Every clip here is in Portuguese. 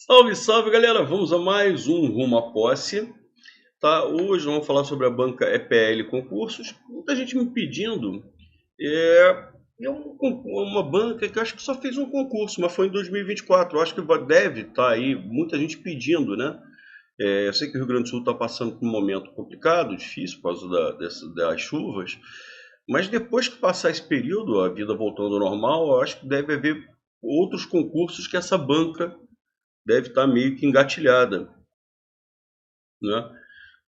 Salve, salve, galera! Vamos a mais um Rumo à Posse. Tá? Hoje vamos falar sobre a banca EPL Concursos. Muita gente me pedindo. Uma banca que eu acho que só fez um concurso, mas foi em 2024. Eu acho que deve estar aí muita gente pedindo, né? Eu sei que o Rio Grande do Sul está passando por um momento complicado, difícil por causa das chuvas, mas depois que passar esse período, a vida voltando ao normal, eu acho que deve haver outros concursos que essa banca deve estar meio que engatilhada, né?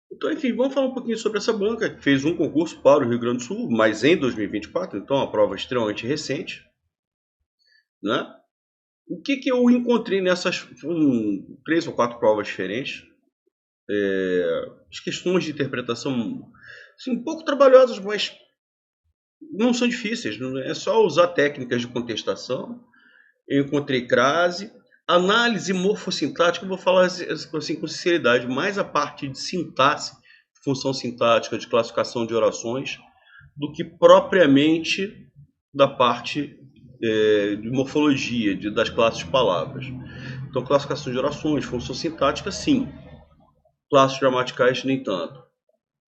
Então, enfim, vamos falar um pouquinho sobre essa banca que fez um concurso para o Rio Grande do Sul, mas em 2024, então a prova extremamente recente, né? O que eu encontrei nessas três ou quatro provas diferentes? As questões de interpretação, assim, um pouco trabalhosas, mas não são difíceis. É só usar técnicas de contestação. Eu encontrei crase, análise morfossintática, eu vou falar assim com sinceridade, mais a parte de sintaxe, função sintática, de classificação de orações, do que propriamente da parte de morfologia, das classes de palavras. Então, classificação de orações, função sintática, sim. Classes gramaticais, nem tanto.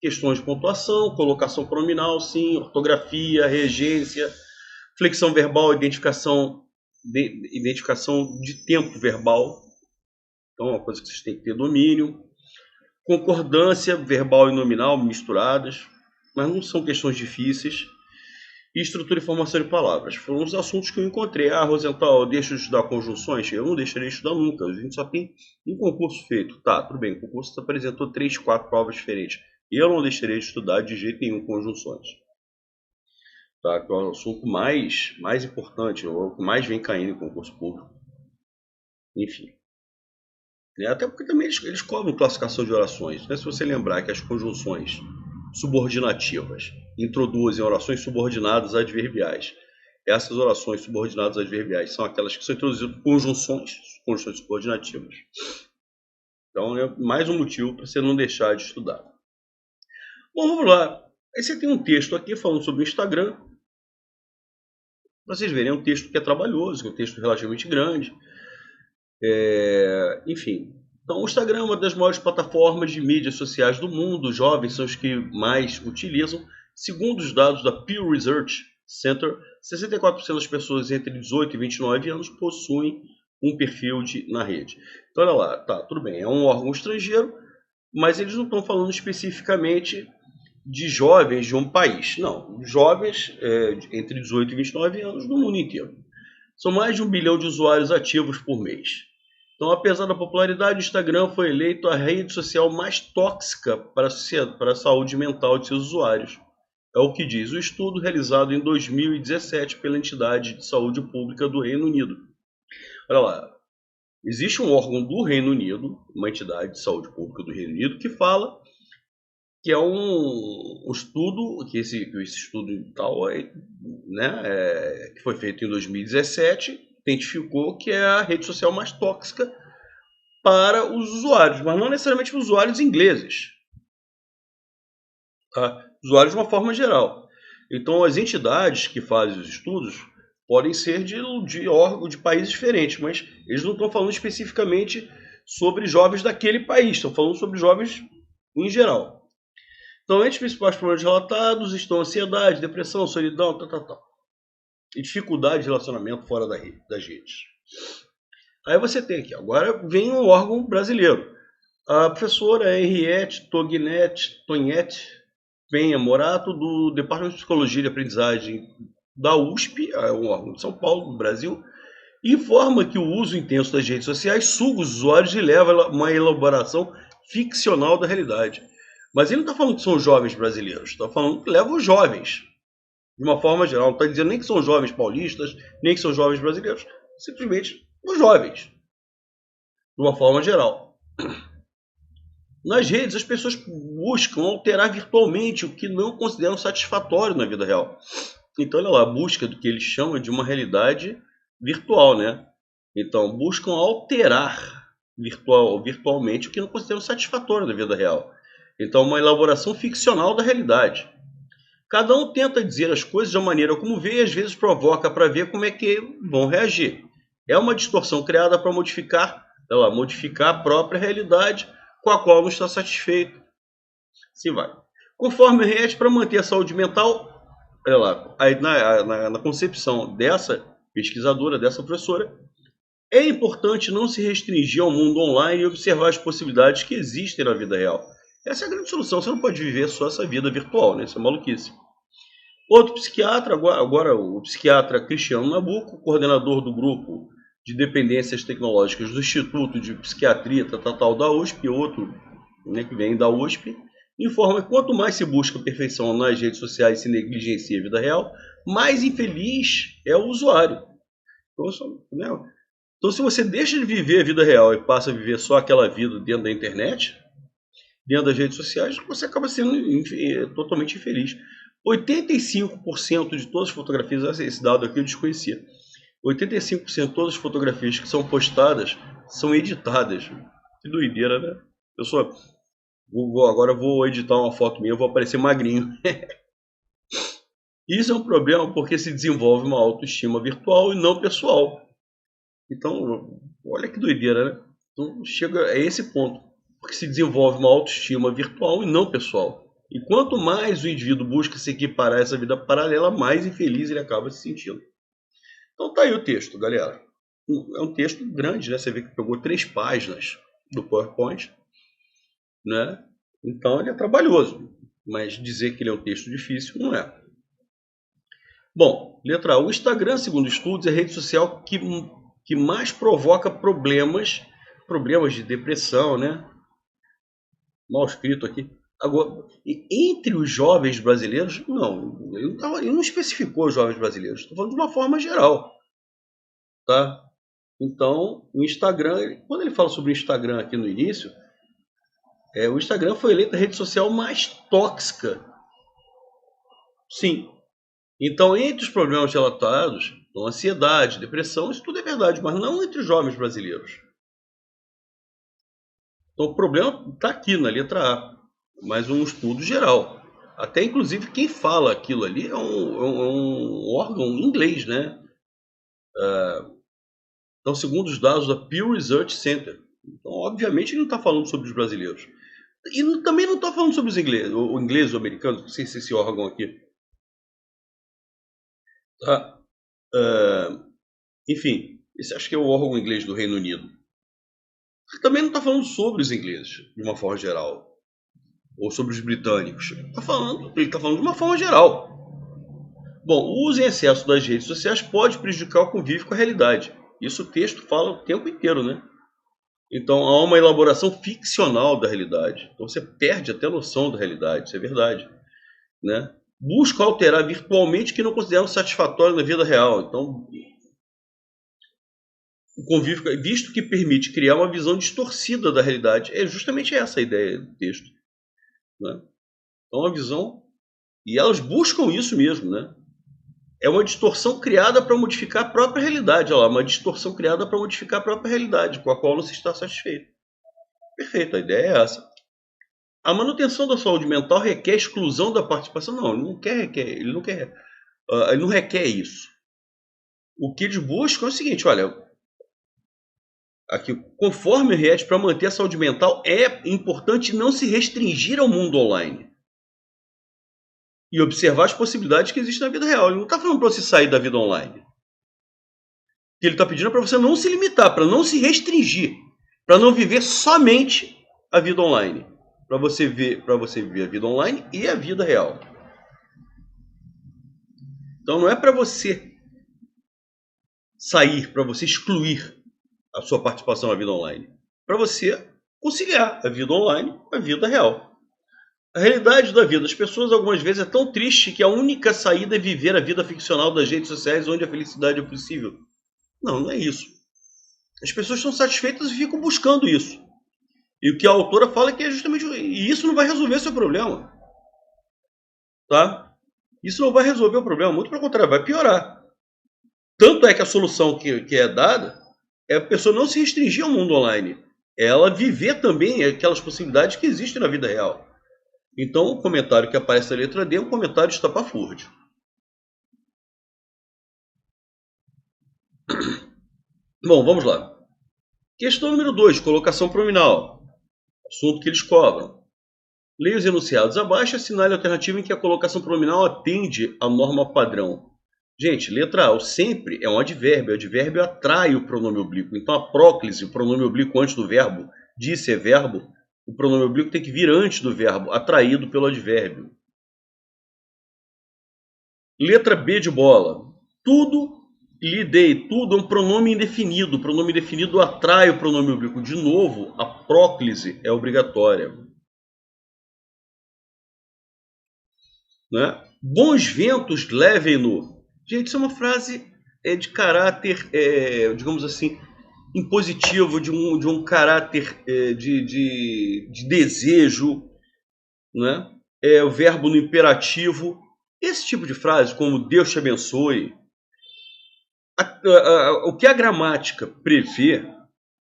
Questões de pontuação, colocação pronominal, sim. Ortografia, regência, flexão verbal, identificação de tempo verbal. Então, é uma coisa que vocês têm que ter domínio. Concordância verbal e nominal misturadas, mas não são questões difíceis. E estrutura e formação de palavras. Foram os assuntos que eu encontrei. Ah, Rosenthal, eu deixo de estudar conjunções? Eu não deixaria de estudar nunca. A gente só tem um concurso feito. Tá, tudo bem. O concurso apresentou 3, 4 provas diferentes. Eu não deixaria de estudar de jeito nenhum conjunções. Tá? Que é o assunto mais importante, o que mais vem caindo em concurso público. Enfim. Até porque também eles cobram classificação de orações. Né? Se você lembrar que as conjunções subordinativas introduzem orações subordinadas adverbiais. Essas orações subordinadas adverbiais são aquelas que são introduzidas por conjunções subordinativas. Então é mais um motivo para você não deixar de estudar. Bom, vamos lá. Aí você tem um texto aqui falando sobre o Instagram. Vocês verem, é um texto que é trabalhoso, é um texto relativamente grande. Enfim, então o Instagram é uma das maiores plataformas de mídias sociais do mundo. Os jovens são os que mais utilizam. Segundo os dados da Pew Research Center, 64% das pessoas entre 18 e 29 anos possuem um perfil na rede. Então olha lá, tá, tudo bem, é um órgão estrangeiro, mas eles não estão falando especificamente de jovens de um país. Não, jovens entre 18 e 29 anos no mundo inteiro. São mais de 1 bilhão de usuários ativos por mês. Então, apesar da popularidade, o Instagram foi eleito a rede social mais tóxica para a saúde mental de seus usuários. É o que diz o estudo realizado em 2017 pela entidade de saúde pública do Reino Unido. Olha lá, existe um órgão do Reino Unido, uma entidade de saúde pública do Reino Unido, que fala que é um estudo, que esse estudo tal, né, que foi feito em 2017, identificou que é a rede social mais tóxica para os usuários, mas não necessariamente os usuários ingleses. Tá? Usuários de uma forma geral. Então, as entidades que fazem os estudos podem ser de órgãos de países diferentes, mas eles não estão falando especificamente sobre jovens daquele país, estão falando sobre jovens em geral. Então, entre os principais problemas relatados estão ansiedade, depressão, solidão, e dificuldade de relacionamento fora das redes. Aí você tem aqui, agora vem um órgão brasileiro. A professora Henriette Tognetti Penha Morato, do Departamento de Psicologia e de Aprendizagem da USP, é um órgão de São Paulo, do Brasil, informa que o uso intenso das redes sociais suga os usuários e leva a uma elaboração ficcional da realidade. Mas ele não está falando que são jovens brasileiros, está falando que leva os jovens, de uma forma geral. Não está dizendo nem que são jovens paulistas, nem que são jovens brasileiros, simplesmente os jovens, de uma forma geral. Nas redes, as pessoas buscam alterar virtualmente o que não consideram satisfatório na vida real. Então, olha lá, a busca do que eles chamam de uma realidade virtual, né? Então, buscam alterar virtualmente o que não consideram satisfatório na vida real. Então, uma elaboração ficcional da realidade. Cada um tenta dizer as coisas da maneira como vê e às vezes provoca para ver como é que vão reagir. É uma distorção criada para modificar Sei lá, modificar a própria realidade com a qual não está satisfeito. Assim vai. Conforme o RET, para manter a saúde mental, olha lá, aí na concepção dessa pesquisadora, dessa professora, é importante não se restringir ao mundo online e observar as possibilidades que existem na vida real. Essa é a grande solução. Você não pode viver só essa vida virtual, né? Isso é maluquice. Outro psiquiatra, agora o psiquiatra Cristiano Nabuco, coordenador do grupo de dependências tecnológicas do Instituto de Psiquiatria Tal da USP, outro, né, que vem da USP, informa que quanto mais se busca perfeição nas redes sociais e se negligencia a vida real, mais infeliz é o usuário. Então, se você deixa de viver a vida real e passa a viver só aquela vida dentro da internet, dentro das redes sociais, você acaba sendo totalmente infeliz. 85% de todas as fotografias, esse dado aqui eu desconhecia, 85% de todas as fotografias que são postadas são editadas. Que doideira, né? Eu só agora vou editar uma foto minha, eu vou aparecer magrinho. Isso é um problema porque se desenvolve uma autoestima virtual e não pessoal. Então, olha que doideira, né? Então, chega a esse ponto, porque se desenvolve uma autoestima virtual e não pessoal. E quanto mais o indivíduo busca se equiparar a essa vida paralela, mais infeliz ele acaba se sentindo. Então tá aí o texto, galera. É um texto grande, né? Você vê que pegou 3 páginas do PowerPoint, né? Então ele é trabalhoso, mas dizer que ele é um texto difícil não é. Bom, letra A. O Instagram, segundo estudos, é a rede social que mais provoca problemas de depressão, né? Mal escrito aqui. Agora, entre os jovens brasileiros, não. Ele não especificou os jovens brasileiros. Estou falando de uma forma geral. Tá? Então, o Instagram, quando ele fala sobre o Instagram aqui no início, o Instagram foi eleita a rede social mais tóxica. Sim. Então, entre os problemas relatados, então, ansiedade, depressão, isso tudo é verdade, mas não entre os jovens brasileiros. Então, o problema está aqui na letra A, mas um estudo geral. Até, inclusive, quem fala aquilo ali é um órgão em inglês, né? Então, segundo os dados da Pew Research Center. Então, obviamente, ele não está falando sobre os brasileiros. E também não está falando sobre os ingleses, o inglês ou o americano, não sei se esse órgão aqui. Tá? Enfim, esse acho que é o órgão inglês do Reino Unido. Ele também não está falando sobre os ingleses, de uma forma geral. Ou sobre os britânicos. Ele está falando de uma forma geral. Bom, o uso em excesso das redes sociais pode prejudicar o convívio com a realidade. Isso o texto fala o tempo inteiro, né? Então há uma elaboração ficcional da realidade. Então você perde até a noção da realidade, isso é verdade, né? Busca alterar virtualmente o que não consideram satisfatório na vida real. Então, o convívio, visto que permite criar uma visão distorcida da realidade, é justamente essa a ideia do texto, né? Então, a visão, e elas buscam isso mesmo, né? É uma distorção criada para modificar a própria realidade. Olha lá, uma distorção criada para modificar a própria realidade, com a qual não se está satisfeito. Perfeito, a ideia é essa. A manutenção da saúde mental requer exclusão da participação? Não, ele não requer isso. O que eles buscam é o seguinte, olha, aqui, conforme o RET, para manter a saúde mental, é importante não se restringir ao mundo online e observar as possibilidades que existem na vida real. Ele não está falando para você sair da vida online. O que ele está pedindo é para você não se limitar, para não se restringir, para não viver somente a vida online. Para você viver a vida online e a vida real. Então não é para você sair, para você excluir a sua participação na vida online. Para você conciliar a vida online com a vida real. A realidade da vida das pessoas algumas vezes é tão triste que a única saída é viver a vida ficcional das redes sociais onde a felicidade é possível. Não, não é isso. As pessoas estão satisfeitas e ficam buscando isso. E o que a autora fala é que é justamente... E isso não vai resolver o seu problema. Tá? Isso não vai resolver o problema, muito pelo contrário, vai piorar. Tanto é que a solução que é dada é a pessoa não se restringir ao mundo online. É ela viver também aquelas possibilidades que existem na vida real. Então, o comentário que aparece na letra D é um comentário estapafúrdio. Bom, vamos lá. Questão número 2, colocação pronominal. Assunto que eles cobram. Leia os enunciados abaixo e assinale a alternativa em que a colocação pronominal atende à norma padrão. Gente, letra A, o sempre é um advérbio. O advérbio atrai o pronome oblíquo. Então, a próclise, o pronome oblíquo antes do verbo, disse é verbo, o pronome oblíquo tem que vir antes do verbo, atraído pelo advérbio. Letra B de bola. Tudo, lhe dei, tudo é um pronome indefinido. O pronome indefinido atrai o pronome oblíquo. De novo, a próclise é obrigatória. Né? Bons ventos levem-no. Gente, isso é uma frase de caráter, digamos assim, impositivo, de um caráter de desejo, né? O verbo no imperativo. Esse tipo de frase, como Deus te abençoe, o que a gramática prevê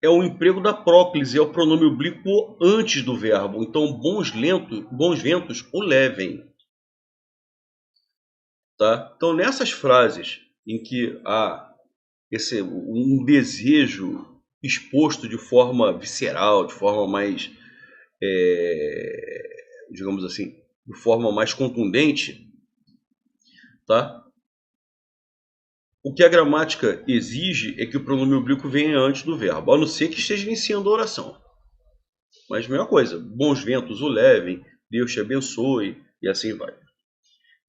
é o emprego da próclise, é o pronome oblíquo antes do verbo. Então, bons ventos o levem. Tá? Então, nessas frases em que há um desejo exposto de forma visceral, de forma mais, digamos assim, de forma mais contundente, tá? O que a gramática exige é que o pronome oblíquo venha antes do verbo, a não ser que esteja iniciando a oração. Mas a mesma coisa, bons ventos o levem, Deus te abençoe, e assim vai.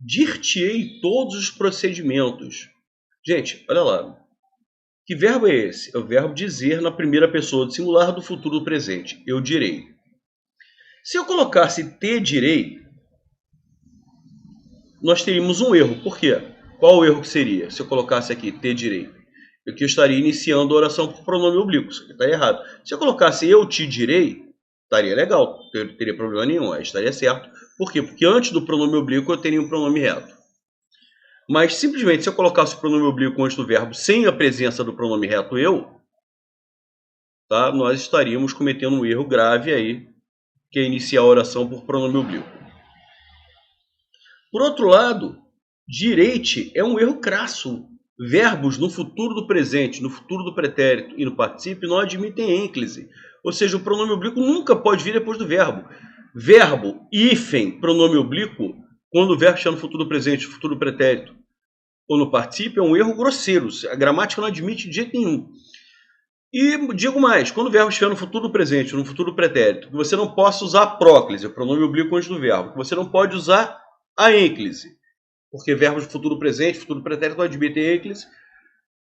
Dir-te-ei todos os procedimentos. Gente, olha lá. Que verbo é esse? É o verbo dizer na primeira pessoa do singular do futuro do presente. Eu direi. Se eu colocasse te direi, nós teríamos um erro. Por quê? Qual o erro que seria? Se eu colocasse aqui te direi. É que eu estaria iniciando a oração por pronome oblíquo. Isso aqui está errado. Se eu colocasse eu te direi, estaria legal. Não teria problema nenhum. Aí estaria certo. Por quê? Porque antes do pronome oblíquo eu teria um pronome reto. Mas simplesmente se eu colocasse o pronome oblíquo antes do verbo sem a presença do pronome reto eu, tá? Nós estaríamos cometendo um erro grave aí, que é iniciar a oração por pronome oblíquo. Por outro lado, direite é um erro crasso. Verbos no futuro do presente, no futuro do pretérito e no particípio não admitem ênclise. Ou seja, o pronome oblíquo nunca pode vir depois do verbo. Verbo, hífen, pronome oblíquo, quando o verbo está no futuro do presente, no futuro do pretérito ou no particípio, é um erro grosseiro. A gramática não admite de jeito nenhum. E digo mais, quando o verbo estiver no futuro do presente, no futuro do pretérito, que você não possa usar a próclise, o pronome oblíquo antes do verbo, que você não pode usar a ênclise, porque verbos de futuro presente, futuro pretérito não admitem ênclise,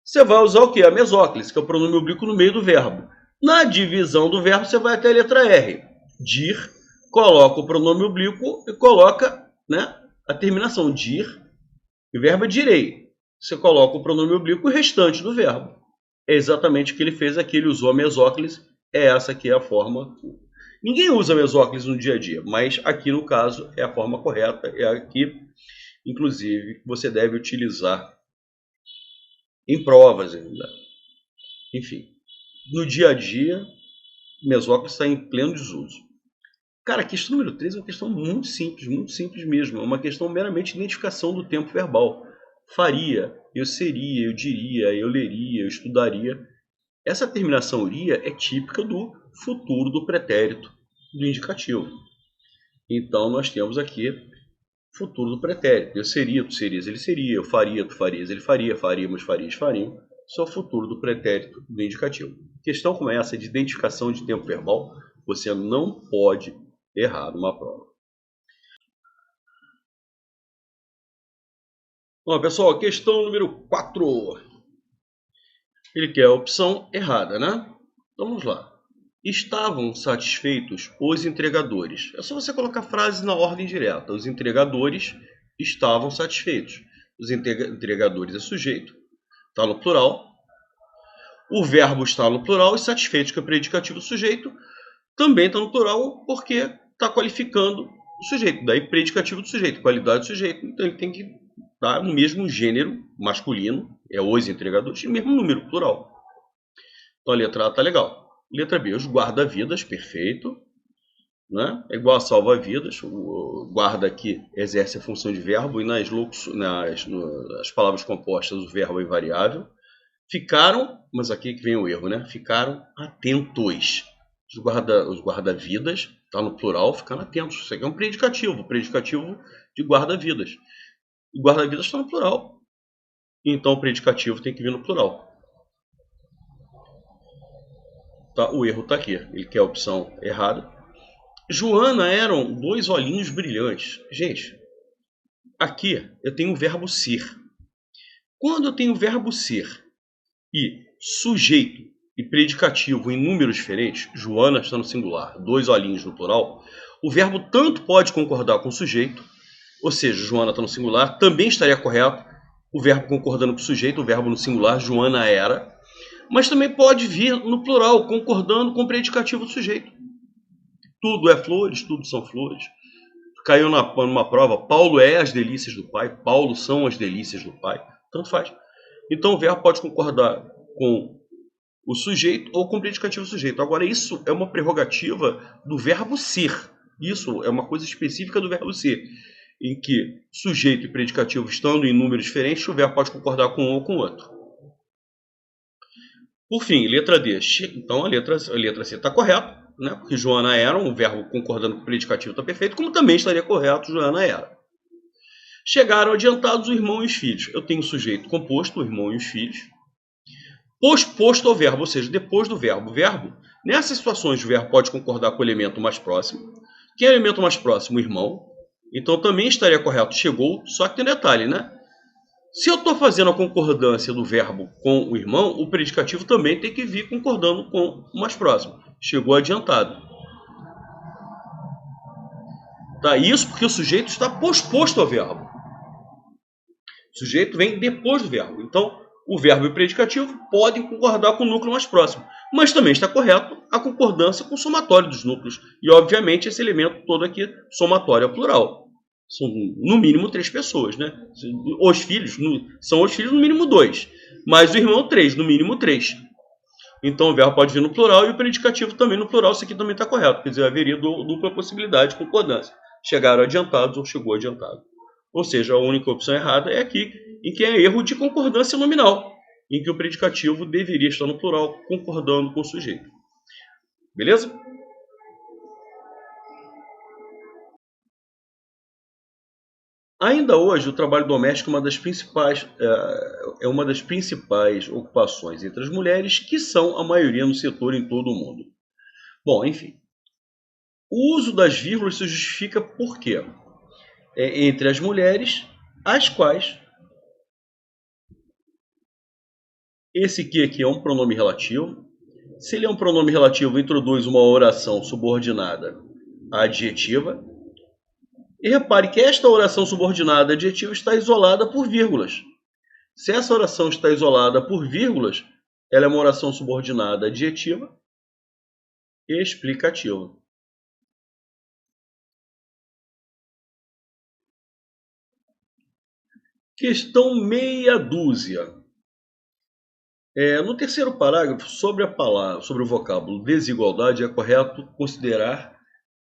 você vai usar o quê? A mesóclise, que é o pronome oblíquo no meio do verbo. Na divisão do verbo, você vai até a letra R. Dir, coloca o pronome oblíquo e coloca, né, a terminação. Dir, o verbo é direi. Você coloca o pronome oblíquo e o restante do verbo. É exatamente o que ele fez aqui, ele usou a mesóclise. Essa aqui é a forma. Ninguém usa mesóclise no dia a dia, mas aqui no caso é a forma correta. É aqui, inclusive, que você deve utilizar em provas ainda. Enfim, no dia a dia, mesóclise está em pleno desuso. Cara, a questão número 3 é uma questão muito simples mesmo. É uma questão meramente de identificação do tempo verbal. Faria, eu seria, eu diria, eu leria, eu estudaria. Essa terminação iria é típica do futuro do pretérito do indicativo. Então, nós temos aqui futuro do pretérito. Eu seria, tu serias, ele seria. Eu faria, tu farias, ele faria. Faríamos, farias, fariam. Isso é o futuro do pretérito do indicativo. Questão como essa de identificação de tempo verbal, você não pode errar numa prova. Bom, pessoal, questão número 4. Ele quer a opção errada, né? Então, vamos lá. Estavam satisfeitos os entregadores. É só você colocar frases na ordem direta. Os entregadores estavam satisfeitos. Os entregadores é sujeito, está no plural. O verbo está no plural e satisfeitos, que é o predicativo do sujeito, também está no plural porque está qualificando o sujeito. Daí predicativo do sujeito, qualidade do sujeito. Então ele tem que estar no mesmo gênero masculino, é os entregadores, e mesmo número, plural. Então a letra A está legal. Letra B, os guarda-vidas, perfeito. Né? É igual a salva-vidas. O guarda aqui exerce a função de verbo e nas palavras compostas o verbo é invariável. Ficaram, mas aqui que vem o erro, né? Ficaram atentos. Os guarda-vidas, tá no plural, ficaram atentos. Isso aqui é um predicativo de guarda-vidas. E guarda-vidas está no plural. Então o predicativo tem que vir no plural. Tá? O erro está aqui. Ele quer a opção errada. Joana eram 2 olhinhos brilhantes. Gente, aqui eu tenho o verbo ser. Quando eu tenho o verbo ser e sujeito e predicativo em números diferentes, Joana está no singular, 2 olhinhos no plural, o verbo tanto pode concordar com o sujeito, ou seja, Joana está no singular, também estaria correto o verbo concordando com o sujeito, o verbo no singular, Joana era, mas também pode vir no plural, concordando com o predicativo do sujeito. Tudo é flores, tudo são flores. Caiu numa prova, Paulo é as delícias do Pai, Paulo são as delícias do Pai, tanto faz. Então o verbo pode concordar com o sujeito ou com o predicativo do sujeito. Agora isso é uma prerrogativa do verbo ser. Isso é uma coisa específica do verbo ser, em que sujeito e predicativo estando em números diferentes, o verbo pode concordar com um ou com o outro. Por fim, letra D. Então a letra C está correta, né? Porque Joana era, um verbo concordando com o predicativo está perfeito, como também estaria correto Joana era. Chegaram adiantados o irmão e os filhos. Eu tenho o sujeito composto, o irmão e os filhos, posposto ao verbo, ou seja, depois do verbo. O verbo, nessas situações, o verbo pode concordar com o elemento mais próximo. Quem é o elemento mais próximo? O irmão. Então também estaria correto, chegou, só que tem um detalhe, né? Se eu estou fazendo a concordância do verbo com o irmão, o predicativo também tem que vir concordando com o mais próximo. Chegou adiantado. Tá? Isso porque o sujeito está posposto ao verbo. O sujeito vem depois do verbo. Então, o verbo e o predicativo podem concordar com o núcleo mais próximo. Mas também está correto a concordância com o somatório dos núcleos. E, obviamente, esse elemento todo aqui, somatório é plural. São, no mínimo, 3 pessoas, né? Os filhos, são os filhos, no mínimo 2. Mas o irmão, 3, no mínimo 3. Então, o verbo pode vir no plural e o predicativo também no plural. Isso aqui também está correto. Quer dizer, haveria dupla possibilidade de concordância. Chegaram adiantados ou chegou adiantado. Ou seja, a única opção errada é aqui, em que é erro de concordância nominal, em que o predicativo deveria estar no plural, concordando com o sujeito. Beleza? Ainda hoje, o trabalho doméstico é uma das principais ocupações entre as mulheres, que são a maioria no setor em todo o mundo. Bom, enfim. O uso das vírgulas se justifica por quê? Entre as mulheres, as quais esse que aqui é um pronome relativo. Se ele é um pronome relativo, introduz uma oração subordinada adjetiva. E repare que esta oração subordinada adjetiva está isolada por vírgulas. Se essa oração está isolada por vírgulas, ela é uma oração subordinada adjetiva explicativa. Questão meia dúzia. No terceiro parágrafo, sobre o vocábulo desigualdade, é correto considerar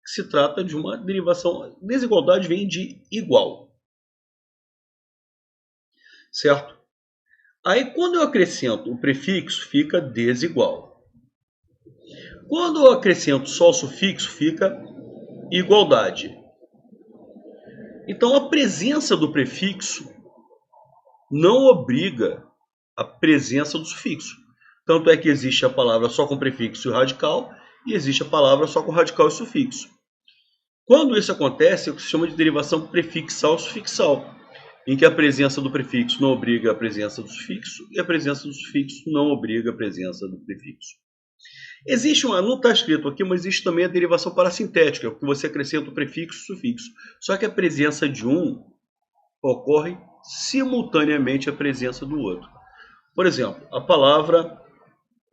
que se trata de uma derivação. Desigualdade vem de igual. Certo? Aí, quando eu acrescento o prefixo, fica desigual. Quando eu acrescento só o sufixo, fica igualdade. Então, a presença do prefixo não obriga a presença do sufixo. Tanto é que existe a palavra só com prefixo e radical, e existe a palavra só com radical e sufixo. Quando isso acontece, é o que se chama de derivação prefixal-sufixal, em que a presença do prefixo não obriga a presença do sufixo, e a presença do sufixo não obriga a presença do prefixo. Existe não está escrito aqui, mas existe também a derivação parassintética, porque você acrescenta o prefixo e o sufixo. Só que a presença de um ocorre simultaneamente à presença do outro. Por exemplo, a palavra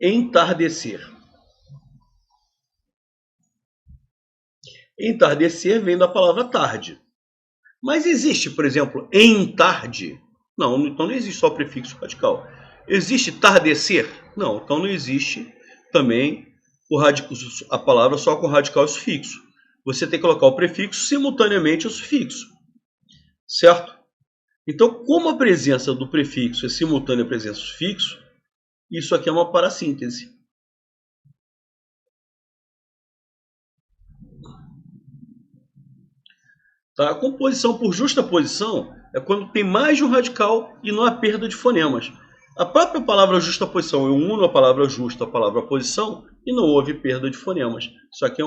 entardecer. Entardecer vem da palavra tarde. Mas existe, por exemplo, entarde? Não, então não existe só o prefixo radical. Existe tardecer? Não, então não existe também a palavra só com radical e sufixo. Você tem que colocar o prefixo simultaneamente ao sufixo. Certo? Então, como a presença do prefixo é simultânea à presença do sufixo, Isso aqui é uma parassíntese. Tá? A composição por justaposição é quando tem mais de um radical e não há perda de fonemas. A própria palavra justaposição, eu uno a palavra justa à palavra posição e não houve perda de fonemas. Isso aqui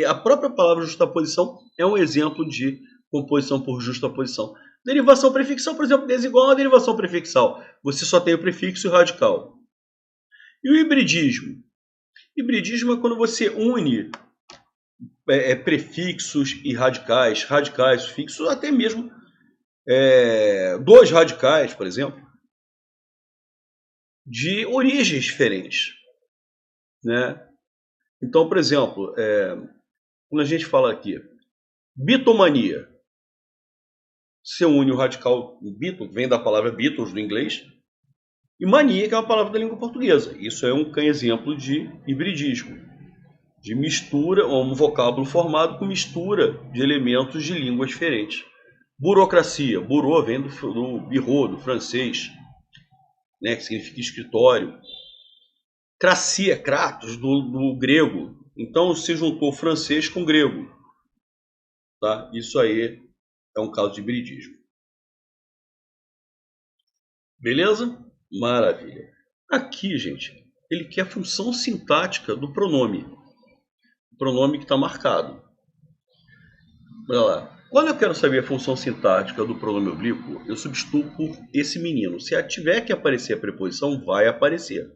a própria palavra justaposição é um exemplo de composição por justaposição. Derivação prefixal, por exemplo, desigual a derivação prefixal. Você só tem o prefixo e o radical. E o hibridismo? Hibridismo é quando você une prefixos e radicais, radicais, fixos, até mesmo dois radicais, por exemplo, de origens diferentes, né? Então, por exemplo, quando a gente fala aqui, bitomania, você une o radical bito, vem da palavra Beatles do inglês, e mania, que é uma palavra da língua portuguesa. Isso é um exemplo de hibridismo, de mistura, um vocábulo formado com mistura de elementos de línguas diferentes. Burocracia, bureau vem do bureau, do francês, né, que significa escritório. Cracia, kratos, do grego. Então se juntou francês com grego. Tá? Isso aí é um caso de hibridismo. Beleza? Maravilha. Aqui, gente, ele quer a função sintática do pronome. O pronome que está marcado. Olha lá. Quando eu quero saber a função sintática do pronome oblíquo, eu substituo por esse menino. Se tiver que aparecer a preposição, vai aparecer.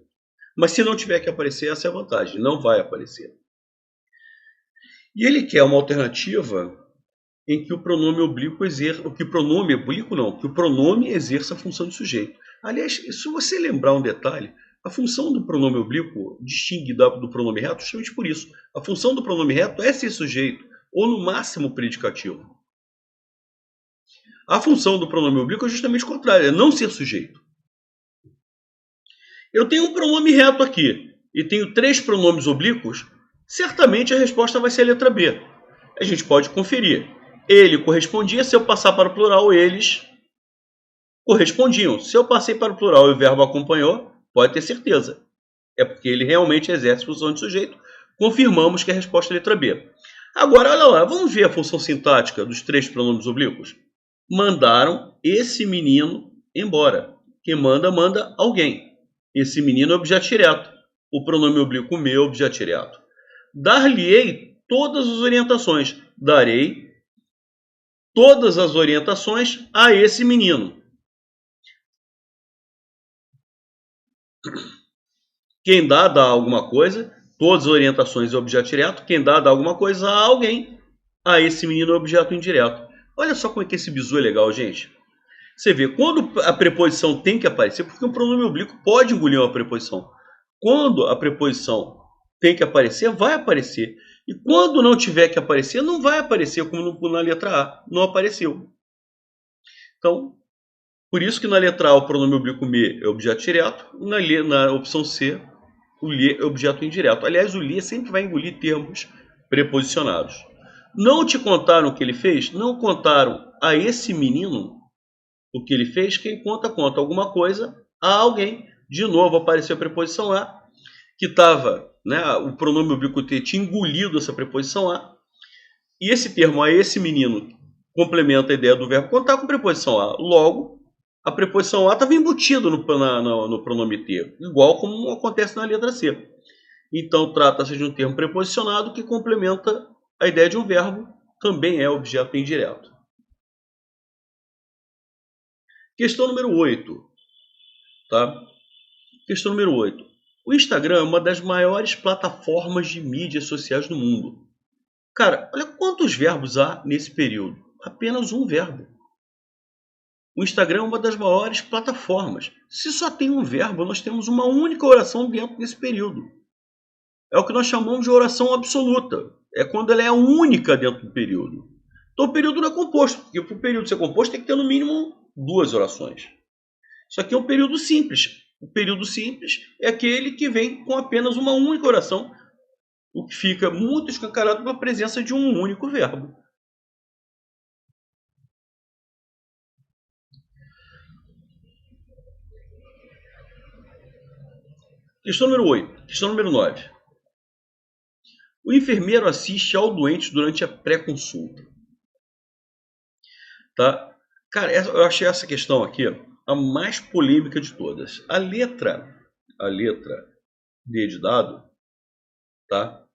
Mas se não tiver que aparecer, essa é a vantagem. Não vai aparecer. E ele quer uma alternativa em que o pronome oblíquo exerça, que o pronome oblíquo não, que o pronome exerça a função de sujeito. Aliás, se você lembrar um detalhe, a função do pronome oblíquo distingue do pronome reto justamente por isso. A função do pronome reto é ser sujeito, ou no máximo predicativo. A função do pronome oblíquo é justamente o contrário, é não ser sujeito. Eu tenho um pronome reto aqui e tenho 3 pronomes oblíquos, certamente a resposta vai ser a letra B. A gente pode conferir. Ele correspondia, se eu passar para o plural, eles correspondiam. Se eu passei para o plural e o verbo acompanhou, pode ter certeza. É porque ele realmente exerce função de sujeito. Confirmamos que a resposta é a letra B. Agora, olha lá, vamos ver a função sintática dos 3 pronomes oblíquos? Mandaram esse menino embora. Quem manda, manda alguém. Esse menino é objeto direto. O pronome oblíquo me é objeto direto. Dar-lhe-ei todas as orientações. Darei todas as orientações a esse menino. Quem dá alguma coisa. Todas as orientações é objeto direto. Quem dá alguma coisa a alguém. A esse menino é objeto indireto. Olha só como é que esse bizu é legal, gente. Você vê, quando a preposição tem que aparecer, porque um pronome oblíquo pode engolir uma preposição. Quando a preposição tem que aparecer, vai aparecer. E quando não tiver que aparecer, não vai aparecer, como na letra A. Não apareceu. Então, por isso que na letra A o pronome oblíquo me é objeto direto, e na opção C o lhe é objeto indireto. Aliás, o lhe sempre vai engolir termos preposicionados. Não te contaram o que ele fez? Não contaram a esse menino o que ele fez? Quem conta, conta alguma coisa a alguém. De novo apareceu a preposição a, que estava, né, o pronome oblíquo T tinha engolido essa preposição a, e esse termo a esse menino complementa a ideia do verbo contar com preposição a. Logo, a preposição a estava embutida no pronome T, igual como acontece na letra C. Então, trata-se de um termo preposicionado que complementa a ideia de um verbo, também é objeto indireto. Questão número 8. Tá? Questão número 8. O Instagram é uma das maiores plataformas de mídias sociais do mundo. Cara, olha quantos verbos há nesse período. Apenas um verbo. O Instagram é uma das maiores plataformas. Se só tem um verbo, nós temos uma única oração dentro desse período. É o que nós chamamos de oração absoluta. É quando ela é única dentro do período. Então o período não é composto, porque para o período ser composto tem que ter no mínimo 2 orações. Isso aqui é um período simples. O período simples é aquele que vem com apenas uma única oração, o que fica muito escancarado pela presença de um único verbo. Questão número 8. Questão número 9. O enfermeiro assiste ao doente durante a pré-consulta. Tá? Cara, eu achei essa questão aqui a mais polêmica de todas. A letra D de dado, tá?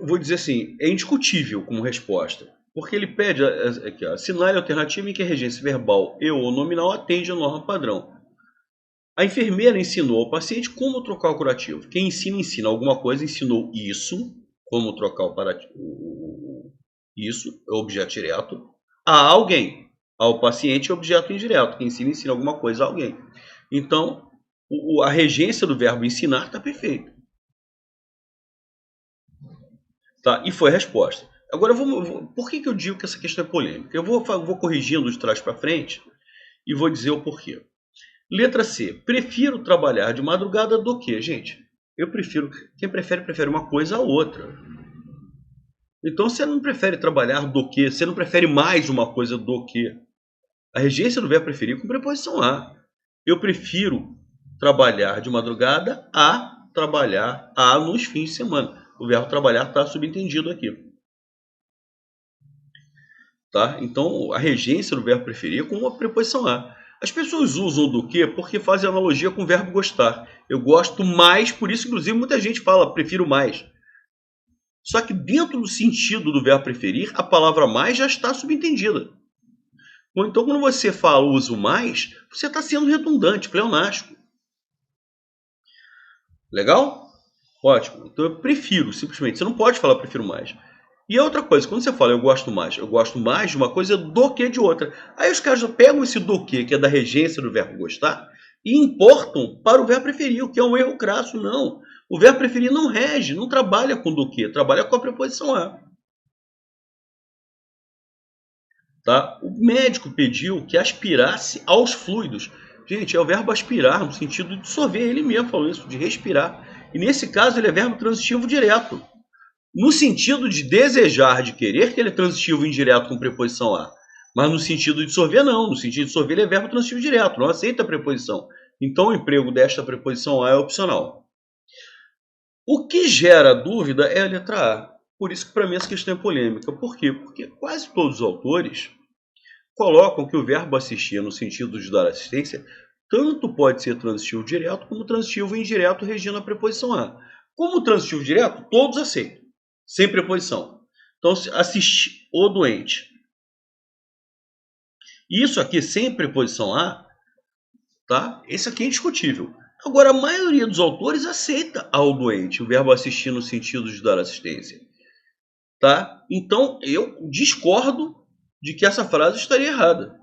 Vou dizer assim, é indiscutível como resposta. Porque ele pede aqui, assinale a alternativa em que a regência verbal e ou nominal atende a norma padrão. A enfermeira ensinou ao paciente como trocar o curativo. Quem ensina alguma coisa, ensinou isso, como trocar isso, é objeto direto, a alguém. Ao paciente é objeto indireto. Quem ensina alguma coisa a alguém. Então, a regência do verbo ensinar está perfeita. Tá? E foi a resposta. Agora, por que eu digo que essa questão é polêmica? Eu vou corrigindo de trás para frente e vou dizer o porquê. Letra C. Prefiro trabalhar de madrugada do que, gente? Eu prefiro. Quem prefere uma coisa a outra. Então você não prefere trabalhar do que, você não prefere mais uma coisa do que. A regência do verbo preferir com preposição a. Eu prefiro trabalhar de madrugada a trabalhar nos fins de semana. O verbo trabalhar está subentendido aqui. Tá? Então a regência do verbo preferir com uma preposição a. As pessoas usam do que porque fazem analogia com o verbo gostar. Eu gosto mais, por isso, inclusive, muita gente fala prefiro mais. Só que dentro do sentido do verbo preferir, a palavra mais já está subentendida. Então, quando você fala uso mais, você está sendo redundante, pleonástico. Legal? Ótimo. Então, eu prefiro, simplesmente. Você não pode falar prefiro mais. E outra coisa, quando você fala eu gosto mais de uma coisa do que de outra. Aí os caras pegam esse do que é da regência do verbo gostar, e importam para o verbo preferir, o que é um erro crasso, não. O verbo preferir não rege, não trabalha com do que, trabalha com a preposição a. Tá? O médico pediu que aspirasse aos fluidos. Gente, é o verbo aspirar, no sentido de dissolver, ele mesmo falou isso, de respirar. E nesse caso ele é verbo transitivo direto. No sentido de desejar, de querer, que ele é transitivo indireto com preposição a. Mas no sentido de dissolver, não. No sentido de dissolver, ele é verbo transitivo direto, não aceita a preposição. Então o emprego desta preposição a é opcional. O que gera dúvida é a letra A. Por isso que para mim essa questão é polêmica. Por quê? Porque quase todos os autores colocam que o verbo assistir, no sentido de dar assistência, tanto pode ser transitivo direto como transitivo indireto regindo a preposição a. Como transitivo direto, todos aceitam, sem preposição. Então, assistir o doente. Isso aqui sem preposição a, tá? Esse aqui é indiscutível. Agora, a maioria dos autores aceita ao doente, o verbo assistir no sentido de dar assistência. Tá? Então, eu discordo de que essa frase estaria errada.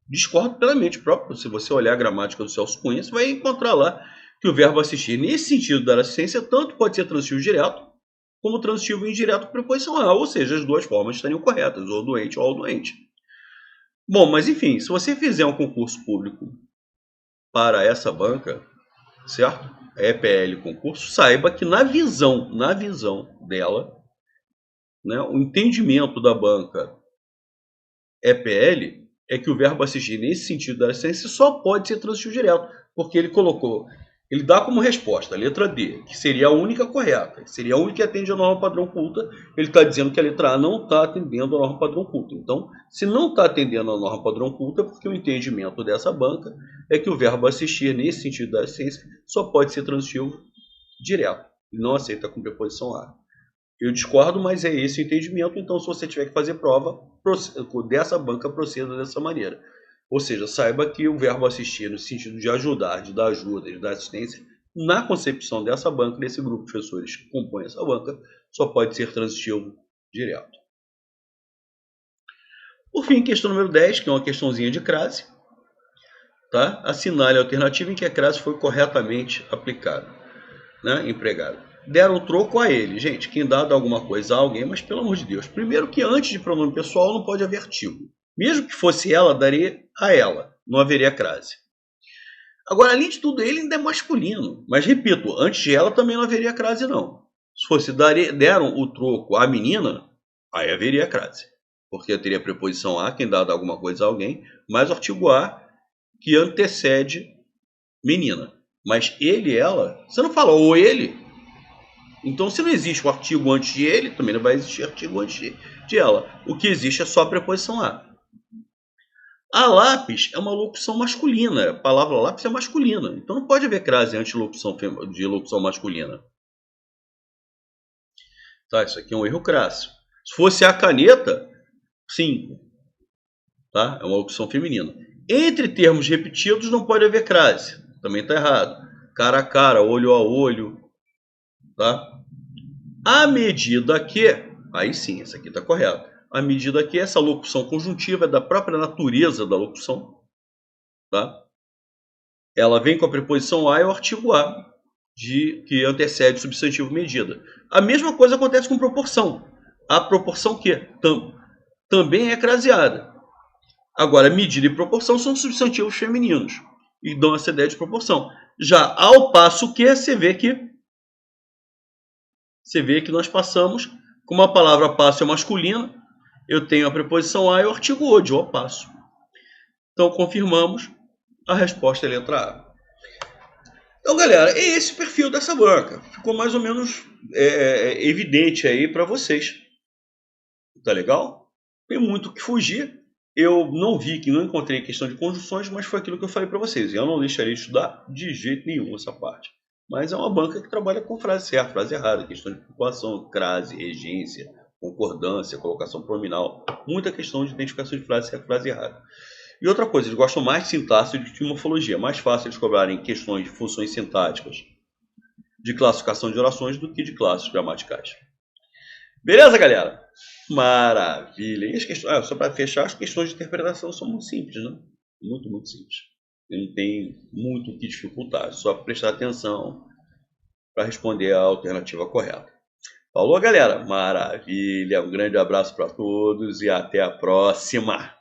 Discordo plenamente. Próprio. Se você olhar a gramática do Celso Cunha, você vai encontrar lá que o verbo assistir, nesse sentido de dar assistência, tanto pode ser transitivo direto, como transitivo indireto com preposição a. Ou seja, as duas formas estariam corretas, ou doente ou ao doente. Bom, mas enfim, se você fizer um concurso público para essa banca, certo? EPL concurso, saiba que na visão dela, né, o entendimento da banca EPL é que o verbo assistir nesse sentido da assistência só pode ser transitivo direto, porque ele dá como resposta a letra D, que seria a única correta, seria a única que atende a norma padrão culta. Ele está dizendo que a letra A não está atendendo a norma padrão culta. Então, se não está atendendo a norma padrão culta, é porque o entendimento dessa banca é que o verbo assistir nesse sentido da assistência só pode ser transitivo direto. Ele não aceita com preposição a. Eu discordo, mas é esse o entendimento. Então, se você tiver que fazer prova dessa banca, proceda dessa maneira. Ou seja, saiba que o verbo assistir, no sentido de ajudar, de dar ajuda, de dar assistência, na concepção dessa banca, desse grupo de professores que compõe essa banca, só pode ser transitivo direto. Por fim, questão número 10, que é uma questãozinha de crase. Tá? Assinale a alternativa em que a crase foi corretamente aplicada, né? Empregada. Deram o troco a ele. Gente, quem dá alguma coisa a alguém, mas pelo amor de Deus. Primeiro que antes de pronome pessoal não pode haver artigo. Mesmo que fosse ela, daria a ela. Não haveria crase. Agora, além de tudo, ele ainda é masculino. Mas, repito, antes de ela também não haveria crase, não. Se fosse deram o troco à menina, aí haveria crase. Porque teria a preposição a, quem dá alguma coisa a alguém, mais o artigo a, que antecede menina. Mas ele, ela, você não fala ou ele. Então, se não existe o artigo antes de ele, também não vai existir artigo antes de ela. O que existe é só a preposição a. A lápis é uma locução masculina. A palavra lápis é masculina. Então não pode haver crase antes de locução masculina. Tá, isso aqui é um erro crasso. Se fosse a caneta, sim. Tá? É uma locução feminina. Entre termos repetidos não pode haver crase. Também está errado. Cara a cara, olho a olho. Tá? À medida que... Aí sim, essa aqui está correta. À medida que essa locução conjuntiva é da própria natureza da locução. Tá? Ela vem com a preposição a e o artigo a, que antecede o substantivo medida. A mesma coisa acontece com proporção. A proporção que também é craseada. Agora, medida e proporção são substantivos femininos e dão essa ideia de proporção. Já ao passo que você vê que nós passamos, como a palavra passo é masculina, eu tenho a preposição a e o artigo o de o passo. Então, confirmamos, a resposta é a letra A. Então, galera, é esse o perfil dessa banca. Ficou mais ou menos evidente aí para vocês. Tá legal? Tem muito o que fugir. Eu não encontrei questão de conjunções, mas foi aquilo que eu falei para vocês. Eu não deixarei de estudar de jeito nenhum essa parte. Mas é uma banca que trabalha com frase certa, frase errada, questão de pontuação, crase, regência, concordância, colocação pronominal. Muita questão de identificação de frase certa e frase errada. E outra coisa, eles gostam mais de sintaxe do que de morfologia. É mais fácil eles cobrarem questões de funções sintáticas, de classificação de orações, do que de classes gramaticais. Beleza, galera? Maravilha. E as questões, só para fechar, as questões de interpretação são muito simples, né? Muito, muito simples. Não tem muito o que dificultar. É só prestar atenção para responder a alternativa correta. Falou, galera? Maravilha. Um grande abraço para todos e até a próxima.